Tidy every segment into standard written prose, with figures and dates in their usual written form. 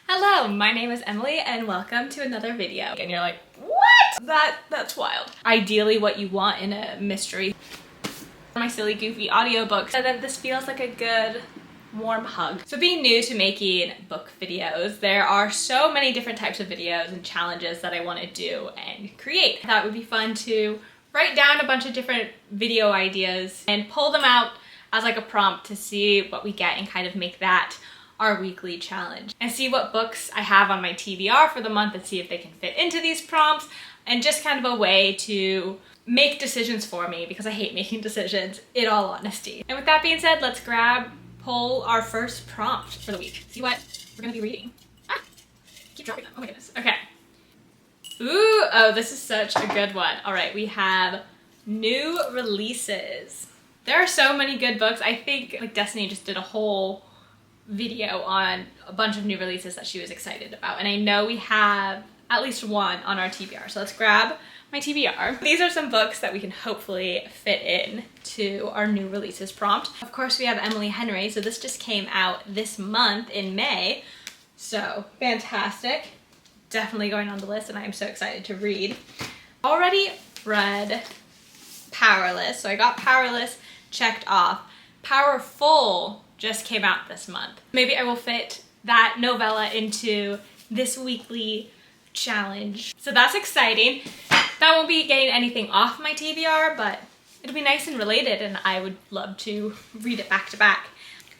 Hello, my name is Emily and welcome to another video. And you're like, what? That's wild. Ideally what you want in a mystery. My silly goofy audiobooks, so that this feels like a good warm hug. So being new to making book videos, there are so many different types of videos and challenges that I want to do and create. I thought it would be fun to write down a bunch of different video ideas and pull them out as like a prompt to see what we get and kind of make that our weekly challenge. And see what books I have on my TBR for the month and see if they can fit into these prompts, and just kind of a way to make decisions for me because I hate making decisions in all honesty. And with that being said, let's pull our first prompt for the week. See what we're gonna be reading. Keep dropping them, oh my goodness. Okay. Ooh, oh, this is such a good one. All right, we have new releases. There are so many good books. I think like Destiny just did a whole video on a bunch of new releases that she was excited about. And I know we have at least one on our TBR. So let's grab my TBR. These are some books that we can hopefully fit in to our new releases prompt. Of course, we have Emily Henry. So this just came out this month in May. So fantastic. Definitely going on the list and I am so excited to read. Already read Powerless. So I got Powerless checked off. Powerful just came out this month. Maybe I will fit that novella into this weekly challenge. So that's exciting. That won't be getting anything off my TBR, but it'll be nice and related and I would love to read it back to back.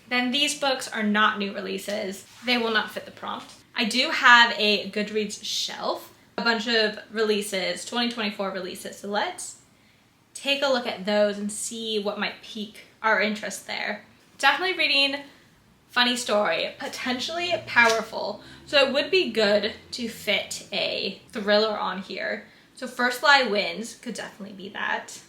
Then these books are not new releases. They will not fit the prompt. I do have a Goodreads shelf, a bunch of releases, 2024 releases. So let's take a look at those and see what might pique our interest there. Definitely reading funny story, potentially powerful. So it would be good to fit a thriller on here. So First Lie Wins could definitely be that.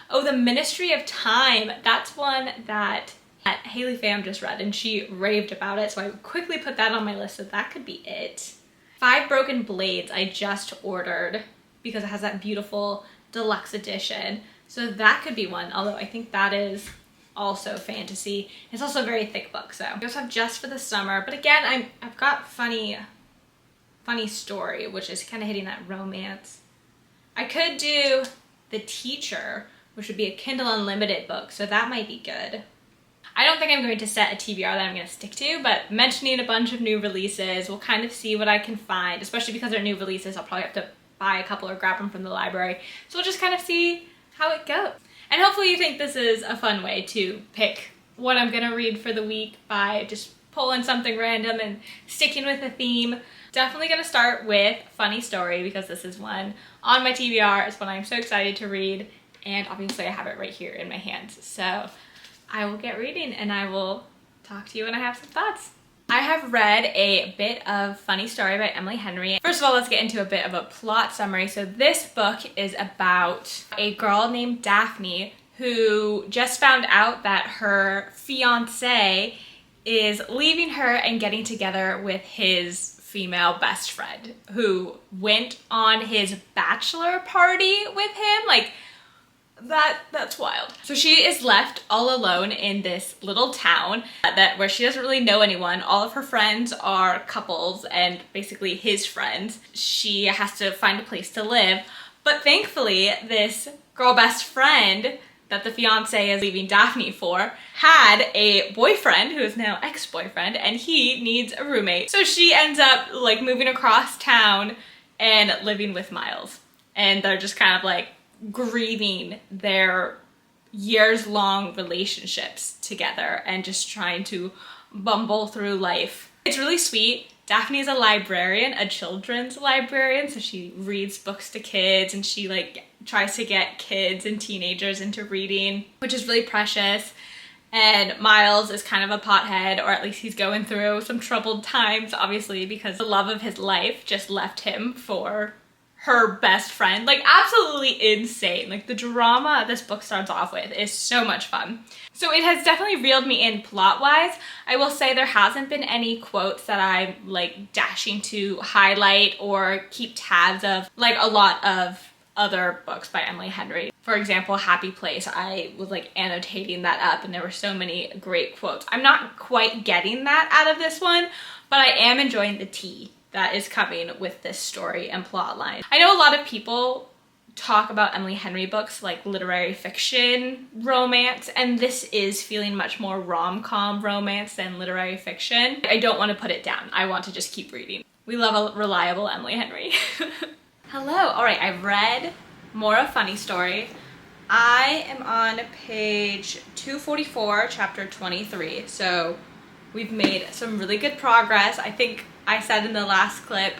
Oh, The Ministry of Time. That's one that Haley Pham just read and she raved about it. So I quickly put that on my list, so that could be it. Five Broken Blades I just ordered because it has that beautiful deluxe edition. So that could be one, although I think that is also fantasy. It's also a very thick book, so. I also have Just for the Summer, but again, I've got funny story, which is kind of hitting that romance. I could do The Teacher, which would be a Kindle Unlimited book, so that might be good. I don't think I'm going to set a TBR that I'm going to stick to, but mentioning a bunch of new releases, we'll kind of see what I can find, especially because they're new releases. I'll probably have to buy a couple or grab them from the library, so we'll just kind of see how it goes. And hopefully you think this is a fun way to pick what I'm gonna read for the week by just pulling something random and sticking with a theme. Definitely gonna start with funny story because this is one on my TBR. It's one I'm so excited to read, and obviously I have it right here in my hands. So I will get reading and I will talk to you when I have some thoughts. I have read a bit of Funny Story by Emily Henry. First of all, let's get into a bit of a plot summary. So this book is about a girl named Daphne who just found out that her fiance is leaving her and getting together with his female best friend who went on his bachelor party with him. Like, that's wild. So she is left all alone in this little town where she doesn't really know anyone. All of her friends are couples and basically his friends. She has to find a place to live. But thankfully, this girl best friend that the fiance is leaving Daphne for had a boyfriend who is now ex-boyfriend, and he needs a roommate. So she ends up like moving across town and living with Miles. And they're just kind of like grieving their years-long relationships together and just trying to bumble through life. It's really sweet. Daphne is a librarian, a children's librarian, so she reads books to kids and she like tries to get kids and teenagers into reading, which is really precious. And Miles is kind of a pothead, or at least he's going through some troubled times, obviously, because the love of his life just left him for her best friend. Like, absolutely insane. Like, the drama this book starts off with is so much fun. So it has definitely reeled me in plot-wise. I will say there hasn't been any quotes that I'm like dashing to highlight or keep tabs of like a lot of other books by Emily Henry. For example, Happy Place, I was like annotating that up and there were so many great quotes. I'm not quite getting that out of this one, but I am enjoying the tea that is coming with this story and plot line. I know a lot of people talk about Emily Henry books like literary fiction romance, and this is feeling much more rom-com romance than literary fiction. I don't want to put it down. I want to just keep reading. We love a reliable Emily Henry. Hello. All right, I've read more of Funny Story. I am on page 244, chapter 23. So we've made some really good progress. I think I said in the last clip,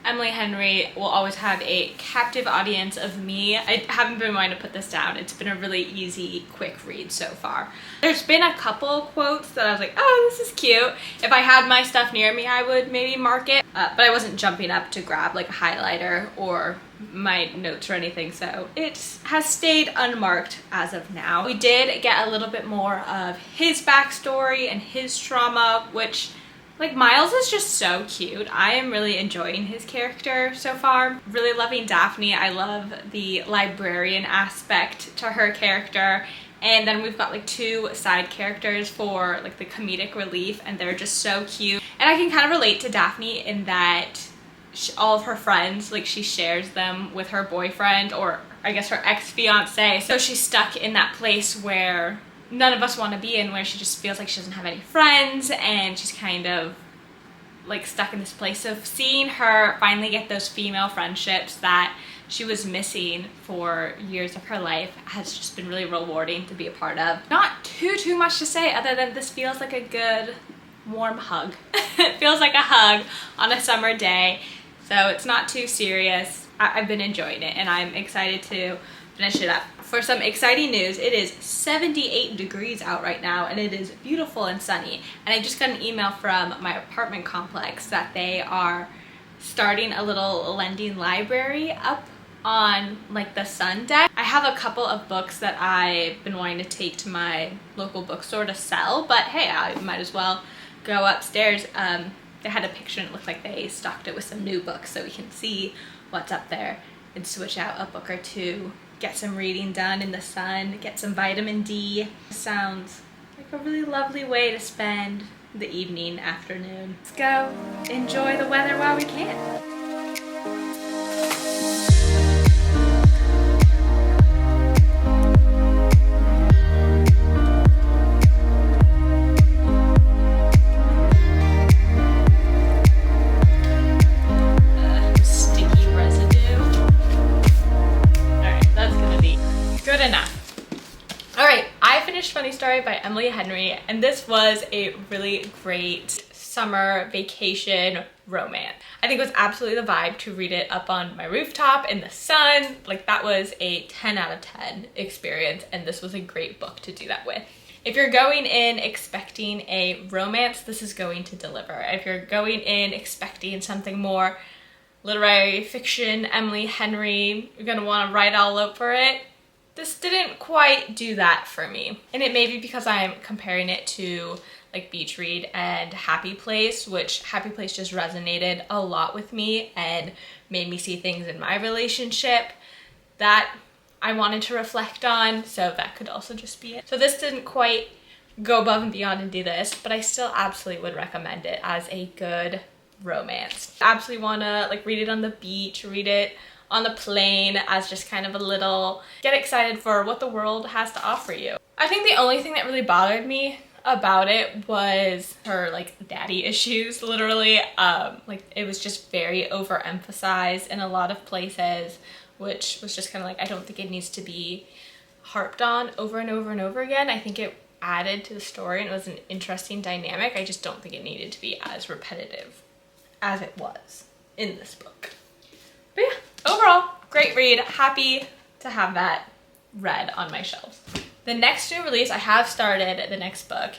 Emily Henry will always have a captive audience of me. I haven't been wanting to put this down. It's been a really easy, quick read so far. There's been a couple quotes that I was like, oh, this is cute. If I had my stuff near me, I would maybe mark it. But I wasn't jumping up to grab like a highlighter or my notes or anything, so it has stayed unmarked as of now. We did get a little bit more of his backstory and his trauma, which, like, Miles is just so cute. I am really enjoying his character so far. Really loving Daphne. I love the librarian aspect to her character. And then we've got like 2 side characters for like the comedic relief, and they're just so cute. And I can kind of relate to Daphne in that all of her friends, like, she shares them with her boyfriend, or I guess her ex-fiance. So she's stuck in that place where none of us want to be in, where she just feels like she doesn't have any friends, and she's kind of like stuck in this place. So seeing her finally get those female friendships that she was missing for years of her life has just been really rewarding to be a part of. Not too much to say other than this feels like a good warm hug. It feels like a hug on a summer day, so it's not too serious. I've been enjoying it, and I'm excited to finish it up. For some exciting news, it is 78 degrees out right now, and it is beautiful and sunny. And I just got an email from my apartment complex that they are starting a little lending library up on like the sun deck. I have a couple of books that I've been wanting to take to my local bookstore to sell, but hey, I might as well go upstairs. They had a picture and it looked like they stocked it with some new books, so we can see what's up there and switch out a book or two, get some reading done in the sun, get some vitamin D. Sounds like a really lovely way to spend the evening, afternoon. Let's go enjoy the weather while we can. Funny Story by Emily Henry, and this was a really great summer vacation romance. I think it was absolutely the vibe to read it up on my rooftop in the sun. Like, that was a 10 out of 10 experience, and this was a great book to do that with. If you're going in expecting a romance, this is going to deliver. If you're going in expecting something more literary fiction, Emily Henry, you're gonna want to write all over it. This didn't quite do that for me. And it may be because I'm comparing it to like Beach Read and Happy Place, which Happy Place just resonated a lot with me and made me see things in my relationship that I wanted to reflect on, so that could also just be it. So this didn't quite go above and beyond and do this, but I still absolutely would recommend it as a good romance. I absolutely wanna like read it on the beach, read it on the plane as just kind of a little get excited for what the world has to offer you. I think the only thing that really bothered me about it was her like daddy issues, literally. Like, it was just very overemphasized in a lot of places, which was just kind of like, I don't think it needs to be harped on over and over and over again. I think it added to the story and it was an interesting dynamic. I just don't think it needed to be as repetitive as it was in this book. But yeah, overall, great read. Happy to have that read on my shelves. The next new release, I have started the next book.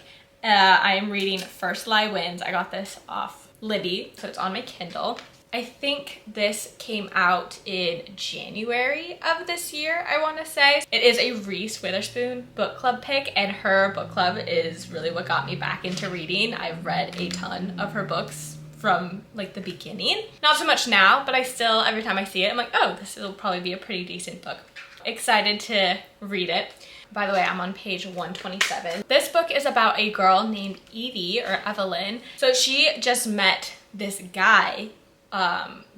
I am reading First Lie Wins. I got this off Libby, so it's on my Kindle. I think this came out in January of this year, I want to say. It is a Reese Witherspoon book club pick, and her book club is really what got me back into reading. I've read a ton of her books from like the beginning. Not so much now, but I still, every time I see it, I'm like, oh, this will probably be a pretty decent book. Excited to read it. By the way, I'm on page 127. This book is about a girl named Evie, or Evelyn. So she just met this guy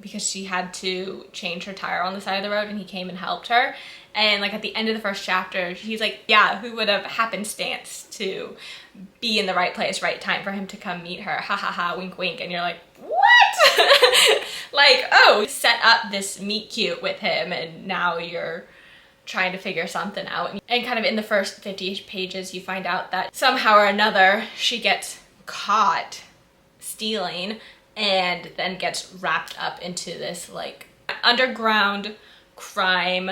because she had to change her tire on the side of the road, and he came and helped her. And like at the end of the first chapter, he's like, yeah, who would have happenstance to be in the right place, right time for him to come meet her? Ha ha ha, wink wink. And you're like, what? Like, oh, set up this meet cute with him, and now you're trying to figure something out. And kind of in the first 50 pages, you find out that somehow or another she gets caught stealing and then gets wrapped up into this like underground crime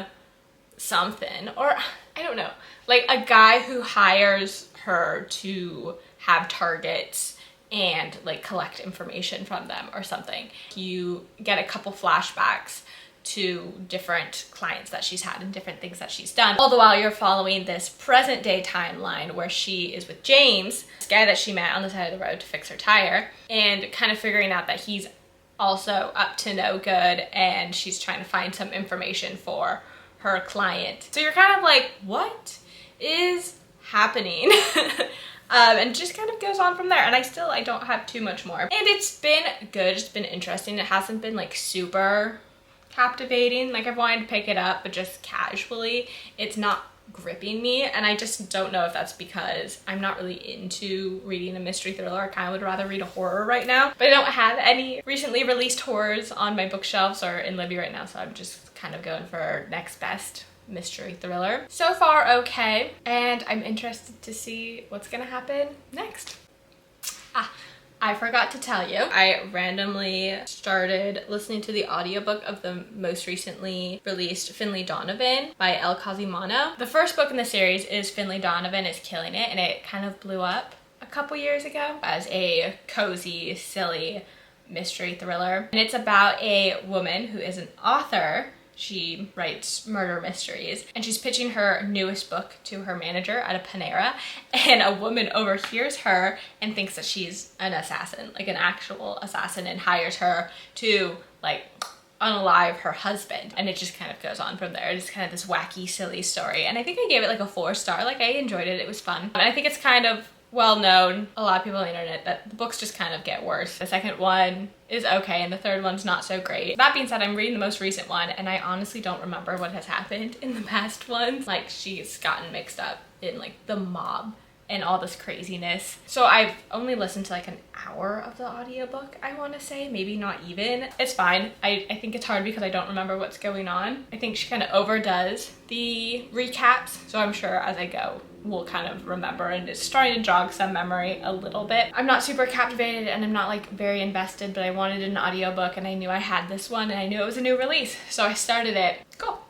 something, or I don't know, like a guy who hires her to have targets and like collect information from them or something. You get a couple flashbacks to different clients that she's had and different things that she's done. All the while you're following this present day timeline where she is with James, this guy that she met on the side of the road to fix her tire, and kind of figuring out that he's also up to no good, and she's trying to find some information for her client. So you're kind of like, what is happening? And just kind of goes on from there. And I don't have too much more. And it's been good, it's been interesting. It hasn't been like super captivating. Like I've wanted to pick it up, but just casually. It's not gripping me, and I just don't know if that's because I'm not really into reading a mystery thriller. I kind of would rather read a horror right now, but I don't have any recently released horrors on my bookshelves or in Libby right now, so I'm just kind of going for next best mystery thriller. So far okay, and I'm interested to see what's gonna happen next. I forgot to tell you, I randomly started listening to the audiobook of the most recently released Finlay, Donovan by Elle Cosimano. The first book in the series is Finlay, Donovan is Killing It, and it kind of blew up a couple years ago as a cozy, silly mystery thriller. And it's about a woman who is an author. She writes murder mysteries, and she's pitching her newest book to her manager at a Panera, and a woman overhears her and thinks that she's an assassin, like an actual assassin, and hires her to like unalive her husband. And it just kind of goes on from there. It's kind of this wacky, silly story, and I think I gave it like a 4-star. Like I enjoyed it, it was fun. And I think it's kind of well known, a lot of people on the internet, that the books just kind of get worse. The second one is okay, and the third one's not so great. That being said, I'm reading the most recent one, and I honestly don't remember what has happened in the past ones. Like, she's gotten mixed up in like the mob and all this craziness. So I've only listened to like an hour of the audiobook, I want to say, maybe not even. It's fine. I think it's hard because I don't remember what's going on. I think she kind of overdoes the recaps, so I'm sure as I go we'll kind of remember, and it's starting to jog some memory a little bit. I'm not super captivated, and I'm not like very invested, but I wanted an audiobook, and I knew I had this one, and I knew it was a new release, so I started it. Cool.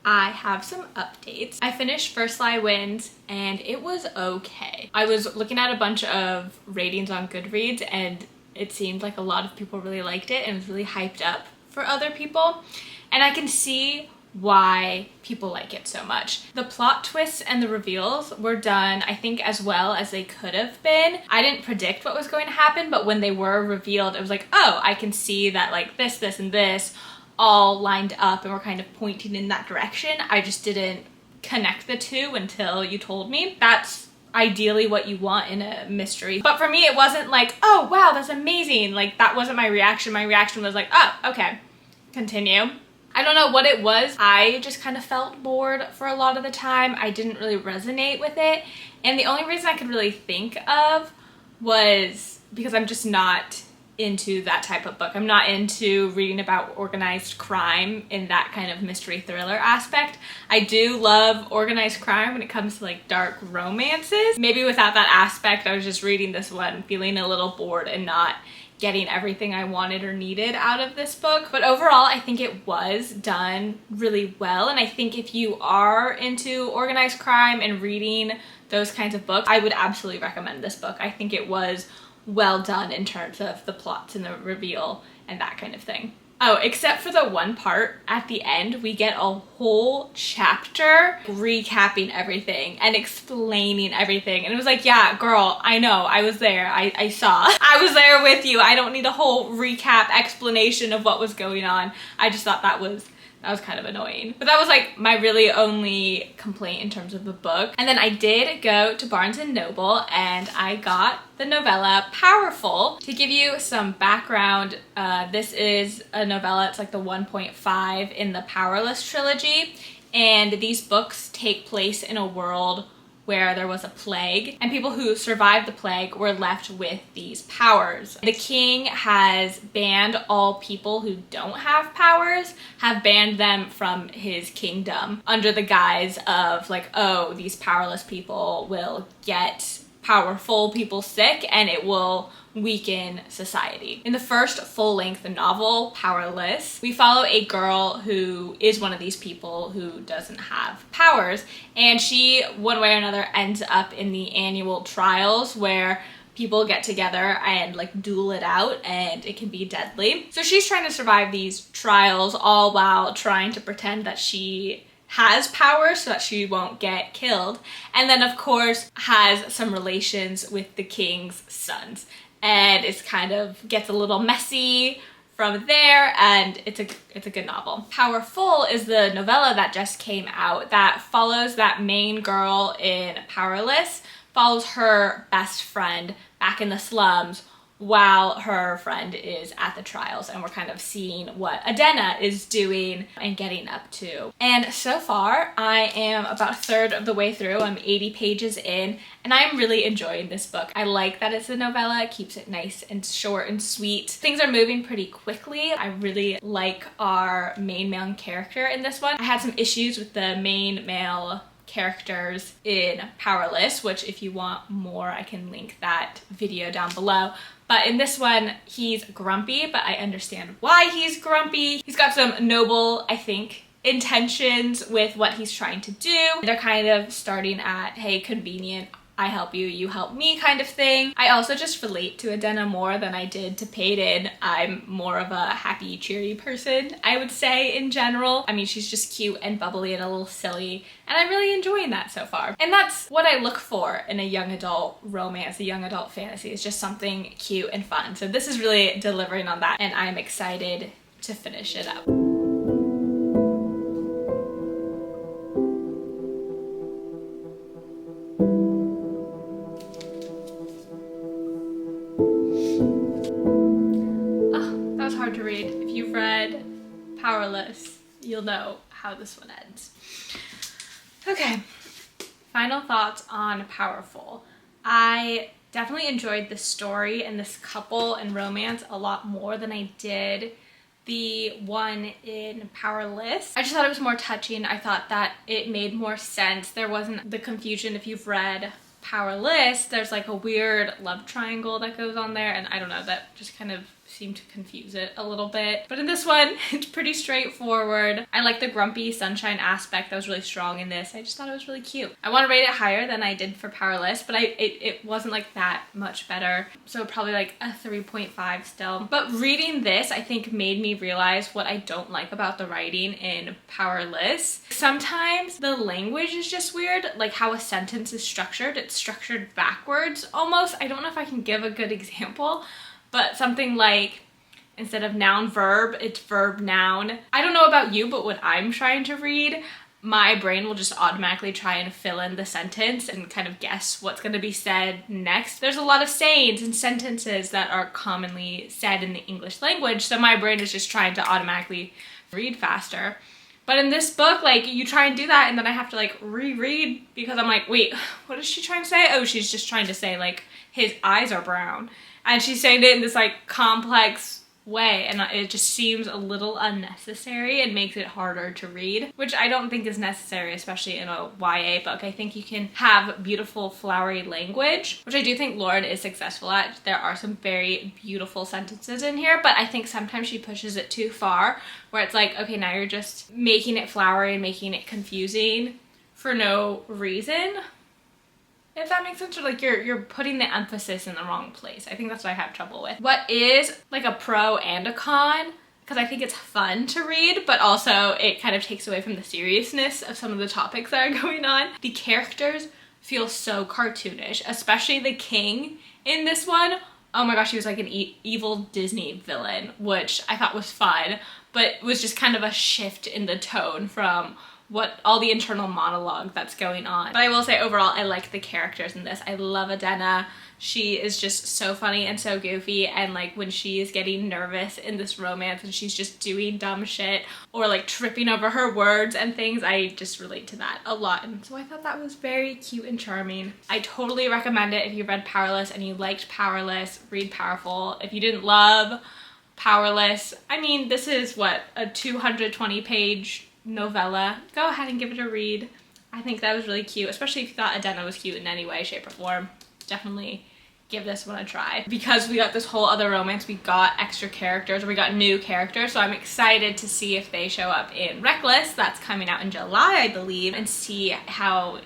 I have some updates. I finished First Lie Wins, and it was okay. I was looking at a bunch of ratings on Goodreads, and it seemed like a lot of people really liked it and was really hyped up for other people, and I can see why people like it so much. The plot twists and the reveals were done, I think, as well as they could have been. I didn't predict what was going to happen, but when they were revealed, it was like, oh, I can see that like this, and this all lined up and were kind of pointing in that direction. I just didn't connect the two until you told me. That's ideally what you want in a mystery. But for me, it wasn't like, oh, wow, that's amazing. Like, that wasn't my reaction. My reaction was like, oh, okay, continue. I don't know what it was. I just kind of felt bored for a lot of the time. I didn't really resonate with it. And the only reason I could really think of was because I'm just not into that type of book. I'm not into reading about organized crime in that kind of mystery thriller aspect. I do love organized crime when it comes to like dark romances. Maybe without that aspect, I was just reading this one feeling a little bored and not getting everything I wanted or needed out of this book. But overall, I think it was done really well. And I think if you are into organized crime and reading those kinds of books, I would absolutely recommend this book. I think it was well done in terms of the plots and the reveal and that kind of thing. Oh, except for the one part at the end, we get a whole chapter recapping everything and explaining everything. And it was like, yeah, girl, I know, I was there, I saw. I was there with you. I don't need a whole recap explanation of what was going on. I just thought that was That was kind of annoying. But that was like my really only complaint in terms of the book. And then I did go to Barnes & Noble and I got the novella Powerful. To give you some background, this is a novella, it's like the 1.5 in the Powerless trilogy. And these books take place in a world where there was a plague, and people who survived the plague were left with these powers. The king has banned all people who don't have powers, have banned them from his kingdom under the guise of like, oh, these powerless people will get powerful people sick and it will weaken society. In the first full-length novel, Powerless, we follow a girl who is one of these people who doesn't have powers, and she, one way or another, ends up in the annual trials where people get together and like duel it out, and it can be deadly. So she's trying to survive these trials all while trying to pretend that she has power so that she won't get killed, and then of course has some relations with the king's sons. And it's kind of gets a little messy from there, and it's a good novel. Powerful is the novella that just came out that follows that main girl in Powerless, follows her best friend back in the slums while her friend is at the trials, and we're kind of seeing what Adena is doing and getting up to. And so far, I am about a third of the way through. I'm 80 pages in, and I'm really enjoying this book. I like that it's a novella. It keeps it nice and short and sweet. Things are moving pretty quickly. I really like our main male character in this one. I had some issues with the main male characters in Powerless, which if you want more, I can link that video down below. But in this one, he's grumpy, but I understand why he's grumpy. He's got some noble, I think, intentions with what he's trying to do. They're kind of starting at, hey, convenient, I help you, you help me kind of thing. I also just relate to Adena more than I did to Peyton. I'm more of a happy, cheery person, I would say, in general. I mean, she's just cute and bubbly and a little silly, and I'm really enjoying that so far. And that's what I look for in a young adult romance, a young adult fantasy. It's just something cute and fun. So this is really delivering on that, and I'm excited to finish it up. To read. If you've read Powerless, you'll know how this one ends. Okay, final thoughts on Powerful. I definitely enjoyed the story and this couple and romance a lot more than I did the one in Powerless. I just thought it was more touching. I thought that it made more sense. There wasn't the confusion. If you've read Powerless, there's like a weird love triangle that goes on there, and I don't know, that just kind of seemed to confuse it a little bit. But in this one, it's pretty straightforward. I like the grumpy sunshine aspect that was really strong in this. I just thought it was really cute. I want to rate it higher than I did for Powerless, but it wasn't like that much better. So probably like a 3.5 still. But reading this, I think, made me realize what I don't like about the writing in Powerless. Sometimes the language is just weird, like how a sentence is structured. It's structured backwards almost. I don't know if I can give a good example, but something like, instead of noun verb, it's verb noun. I don't know about you, but when I'm trying to read, my brain will just automatically try and fill in the sentence and kind of guess what's going to be said next. There's a lot of sayings and sentences that are commonly said in the English language, so my brain is just trying to automatically read faster. But in this book, like, you try and do that, and then I have to like reread because I'm like, wait, what is she trying to say? Oh, she's just trying to say like his eyes are brown. And she's saying it in this like complex way, and it just seems a little unnecessary and makes it harder to read, which I don't think is necessary, especially in a YA book. I think you can have beautiful flowery language, which I do think Lauren is successful at. There are some very beautiful sentences in here, but I think sometimes she pushes it too far, where it's like, okay, now you're just making it flowery and making it confusing for no reason. If that makes sense, or like you're putting the emphasis in the wrong place. I think that's what I have trouble with. What is like a pro and a con, because I think it's fun to read, but also it kind of takes away from the seriousness of some of the topics that are going on. The characters feel so cartoonish, especially the king in this one. oh my gosh, he was like an evil Disney villain, which I thought was fun, but was just kind of a shift in the tone from what all the internal monologue that's going on. But I will say overall, I like the characters in this. I love Adena. She is just so funny and so goofy, and like when she is getting nervous in this romance and she's just doing dumb shit or like tripping over her words and things, I just relate to that a lot, and so I thought that was very cute and charming. I totally recommend it if you read Powerless and you liked Powerless, read Powerful. If you didn't love Powerless, I mean, this is what, a 220 page novella. Go ahead and give it a read. I think that was really cute, especially if you thought Adena was cute in any way, shape, or form. Definitely give this one a try. Because we got this whole other romance, we got extra characters, or we got new characters, so I'm excited to see if they show up in Reckless. That's coming out in July, I believe, and see how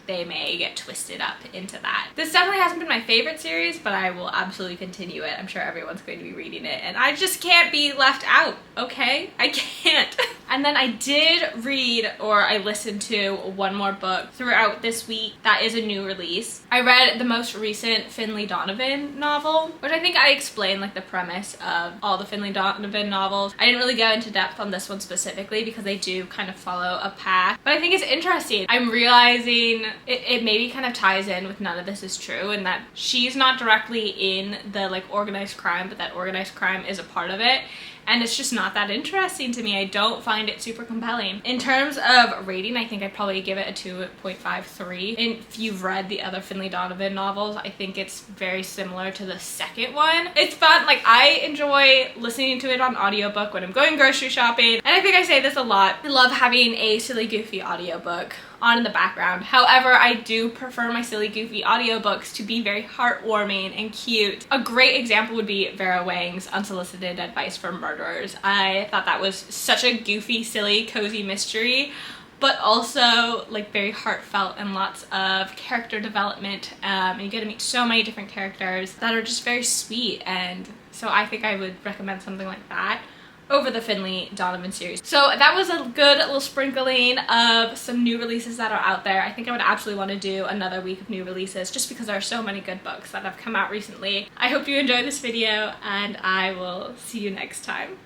they may get twisted up into that. This definitely hasn't been my favorite series, but I will absolutely continue it. I'm sure everyone's going to be reading it, and I just can't be left out, okay? I can't. And then I did read, or I listened to, one more book throughout this week that is a new release. I read the most recent Finlay Donovan novel, which I think I explained like the premise of all the Finlay Donovan novels. I didn't really go into depth on this one specifically because they do kind of follow a path, but I think it's interesting. I'm realizing it maybe kind of ties in with None of This Is True, and that she's not directly in the like organized crime, but that organized crime is a part of it. And it's just not that interesting to me. I don't find it super compelling. In terms of rating, I think I'd probably give it a 2.53. And if you've read the other Finlay Donovan novels, I think it's very similar to the second one. It's fun. Like, I enjoy listening to it on audiobook when I'm going grocery shopping. And I think I say this a lot. I love having a silly, goofy audiobook on in the background. However, I do prefer my silly, goofy audiobooks to be very heartwarming and cute. A great example would be Vera Wang's Unsolicited Advice for Murderers. I thought that was such a goofy, silly, cozy mystery, but also like very heartfelt and lots of character development, and you get to meet so many different characters that are just very sweet, and so I think I would recommend something like that over the Finlay Donovan series. So that was a good little sprinkling of some new releases that are out there. I think I would absolutely want to do another week of new releases just because there are so many good books that have come out recently. I hope you enjoyed this video, and I will see you next time.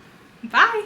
Bye!